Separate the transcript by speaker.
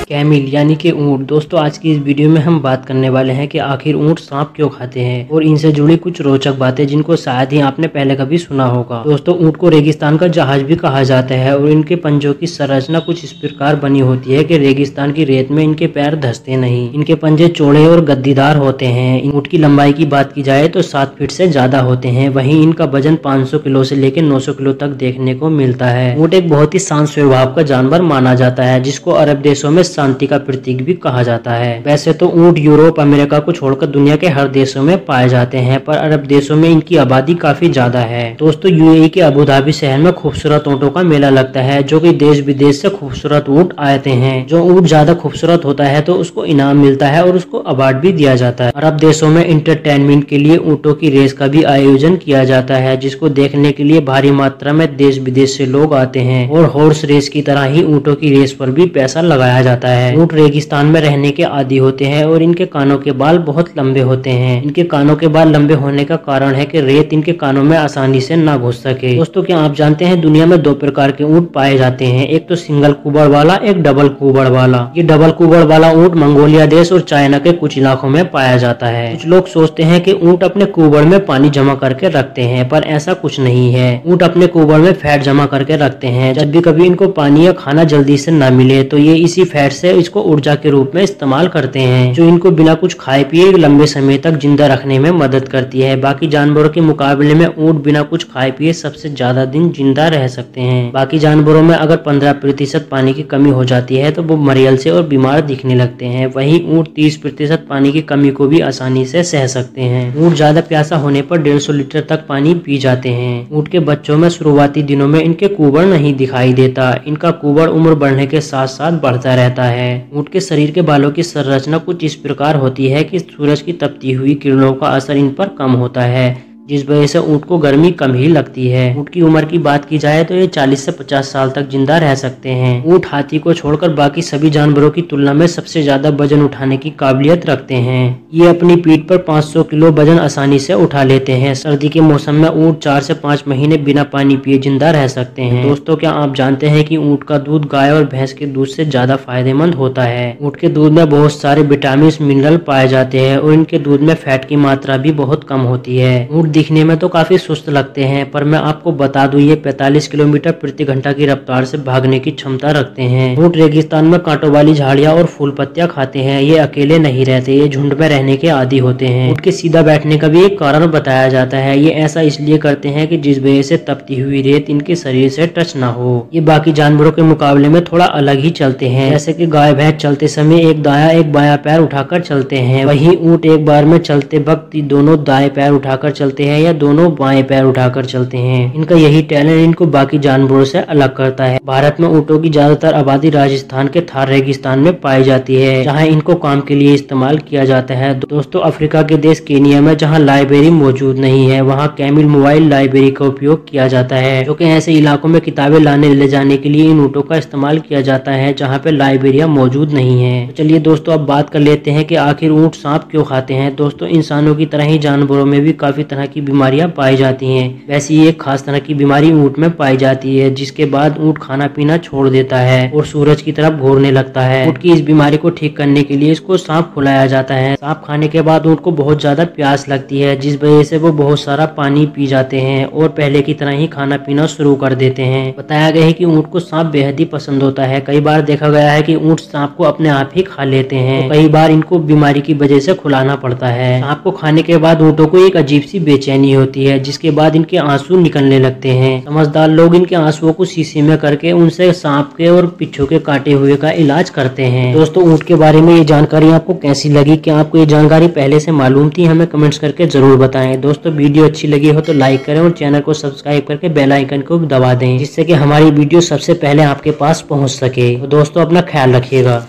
Speaker 1: Camel यानी कि ऊँट। दोस्तों आज की इस वीडियो में हम बात करने वाले हैं कि आखिर ऊँट सांप क्यों खाते हैं और इनसे जुड़ी कुछ रोचक बातें जिनको शायद ही आपने पहले कभी सुना होगा। दोस्तों ऊँट को रेगिस्तान का जहाज भी कहा जाता है और इनके पंजों की संरचना कुछ इस प्रकार बनी होती है कि रेगिस्तान की रेत में इनके पैर धंसते नहीं। इनके पंजे चौड़े और गद्दीदार होते हैं। ऊँट की लंबाई की बात की जाए तो 7 फीट से ज्यादा होते हैं। वहीं इनका वजन 500 किलो से लेकर 900 किलो तक देखने को मिलता है। ऊँट एक बहुत ही शांत स्वभाव का जानवर माना जाता है जिसको अरब देशों में शांति का प्रतीक भी कहा जाता है। वैसे तो ऊँट यूरोप अमेरिका को छोड़कर दुनिया के हर देशों में पाए जाते हैं, पर अरब देशों में इनकी आबादी काफी ज्यादा है। दोस्तों यूएई के अबू धाबी शहर में खूबसूरत ऊँटों का मेला लगता है जो कि देश विदेश से खूबसूरत ऊँट आते हैं। जो ऊँट ज्यादा खूबसूरत होता है तो उसको इनाम मिलता है और उसको अवार्ड भी दिया जाता है। अरब देशों में इंटरटेनमेंट के लिए ऊँटों की रेस का भी आयोजन किया जाता है जिसको देखने के लिए भारी मात्रा में देश विदेश से लोग आते हैं और हॉर्स रेस की तरह ही ऊँटों की रेस पर भी पैसा लगाया जाता है। ऊँट रेगिस्तान में रहने के आदी होते हैं और इनके कानों के बाल बहुत लंबे होते हैं। इनके कानों के बाल लंबे होने का कारण है कि रेत इनके कानों में आसानी से ना घुस सके। दोस्तों क्या आप जानते हैं दुनिया में 2 प्रकार के ऊँट पाए जाते हैं, एक तो सिंगल कुबड़ वाला, एक डबल कुबड़ वाला। ये डबल कुबड़ वाला ऊँट मंगोलिया देश और चाइना के कुछ इलाकों में पाया जाता है। कुछ लोग सोचते हैं कि ऊँट अपने कुबड़ में पानी जमा करके रखते हैं, पर ऐसा कुछ नहीं है। ऊँट अपने कुबड़ में फैट जमा करके रखते हैं। जब भी कभी इनको पानी या खाना जल्दी से न मिले तो ये इसी फैट से इसको ऊर्जा के रूप में इस्तेमाल करते हैं, जो इनको बिना कुछ खाए पिए लंबे समय तक जिंदा रखने में मदद करती है। बाकी जानवरों के मुकाबले में ऊँट बिना कुछ खाए पिए सबसे ज्यादा दिन जिंदा रह सकते हैं। बाकी जानवरों में अगर 15% पानी की कमी हो जाती है तो वो मरियल से और बीमार दिखने लगते हैं। वहीं ऊँट 30% पानी की कमी को भी आसानी से सह सकते हैं। ऊँट ज्यादा प्यासा होने पर 150 लीटर तक पानी पी जाते हैं। ऊँट के बच्चों में शुरुआती दिनों में इनके कुबड़ नहीं दिखाई देता। इनका कुबड़ उम्र बढ़ने के साथ साथ बढ़ता रहता है। ऊँट के शरीर के बालों की संरचना कुछ इस प्रकार होती है कि सूरज की तपती हुई किरणों का असर इन पर कम होता है, जिस वजह से ऊँट को गर्मी कम ही लगती है। ऊँट की उम्र की बात की जाए तो ये 40 से 50 साल तक जिंदा रह सकते हैं। ऊँट हाथी को छोड़कर बाकी सभी जानवरों की तुलना में सबसे ज्यादा वजन उठाने की काबिलियत रखते हैं। ये अपनी पीठ पर 500 किलो वजन आसानी से उठा लेते हैं। सर्दी के मौसम में ऊँट 4 से 5 महीने बिना पानी पिए जिंदा रह सकते हैं। दोस्तों क्या आप जानते हैं कि ऊँट का दूध गाय और भैंस के दूध से ज्यादा फायदेमंद होता है। ऊँट के दूध में बहुत सारे विटामिन मिनरल पाए जाते हैं और इनके दूध में फैट की मात्रा भी बहुत कम होती है। ऊँट दिखने में तो काफी सुस्त लगते हैं, पर मैं आपको बता दूं ये 45 किलोमीटर प्रति घंटा की रफ्तार से भागने की क्षमता रखते हैं। ऊँट रेगिस्तान में कांटों वाली झाड़ियां और फूल पत्तियां खाते हैं। ये अकेले नहीं रहते, ये झुंड में रहने के आदी होते हैं। ऊँट के सीधा बैठने का भी एक कारण बताया जाता है। ये ऐसा इसलिए करते हैं कि जिस वजह से तपती हुई रेत इनके शरीर से टच ना हो। ये बाकी जानवरों के मुकाबले में थोड़ा अलग ही चलते हैं। जैसे कि गाय भैंस चलते समय एक दायां एक बायां पैर उठाकर चलते हैं, वहीं ऊँट एक बार में चलते वक्त दोनों दाएं पैर उठाकर चलते हैं या दोनों बाएं पैर उठाकर चलते हैं। इनका यही टैलेंट इनको बाकी जानवरों से अलग करता है। भारत में ऊँटों की ज्यादातर आबादी राजस्थान के थार रेगिस्तान में पाई जाती है, जहां इनको काम के लिए इस्तेमाल किया जाता है। दोस्तों अफ्रीका के देश केनिया में जहां लाइब्रेरी मौजूद नहीं है, वहां कैमिल मोबाइल लाइब्रेरी का उपयोग किया जाता है, जो कि ऐसे इलाकों में किताबें लाने ले जाने के लिए इन ऊँटों का इस्तेमाल किया जाता है जहाँ पे लाइब्रेरिया मौजूद नहीं है। तो चलिए दोस्तों अब बात कर लेते हैं कि आखिर ऊँट सांप क्यों खाते हैं। दोस्तों इंसानों की तरह ही जानवरों में भी काफी तरह की बीमारियां पाई जाती हैं। वैसे ही एक खास तरह की बीमारी ऊँट में पाई जाती है, जिसके बाद ऊँट खाना पीना छोड़ देता है और सूरज की तरफ घूरने लगता है। ऊँट की इस बीमारी को ठीक करने के लिए इसको सांप खिलाया जाता है। सांप खाने के बाद ऊँट को बहुत ज्यादा प्यास लगती है, जिस वजह से वो बहुत सारा पानी पी जाते हैं और पहले की तरह ही खाना पीना शुरू कर देते हैं। बताया गया है कि ऊँट को सांप बेहद ही पसंद होता है। कई बार देखा गया है कि ऊँट सांप को अपने आप ही खा लेते हैं, तो कई बार इनको बीमारी की वजह से खिलाना पड़ता है। सांप को खाने के बाद ऊँटों को एक अजीब सी बेचैनी होती है, जिसके बाद इनके आंसू निकलने लगते हैं। समझदार लोग इनके आंसुओं को शीशे में करके उनसे सांप के और पिच्छों के काटे हुए का इलाज करते हैं। दोस्तों ऊँट के बारे में ये जानकारी आपको कैसी लगी? क्या आपको ये जानकारी पहले से मालूम थी? हमें कमेंट्स करके जरूर बताएं। दोस्तों वीडियो अच्छी लगी हो तो लाइक करें और चैनल को सब्सक्राइब करके बेल आइकन को दबा दें, जिससे कि हमारी वीडियो सबसे पहले आपके पास पहुँच सके। तो दोस्तों अपना ख्याल रखिएगा।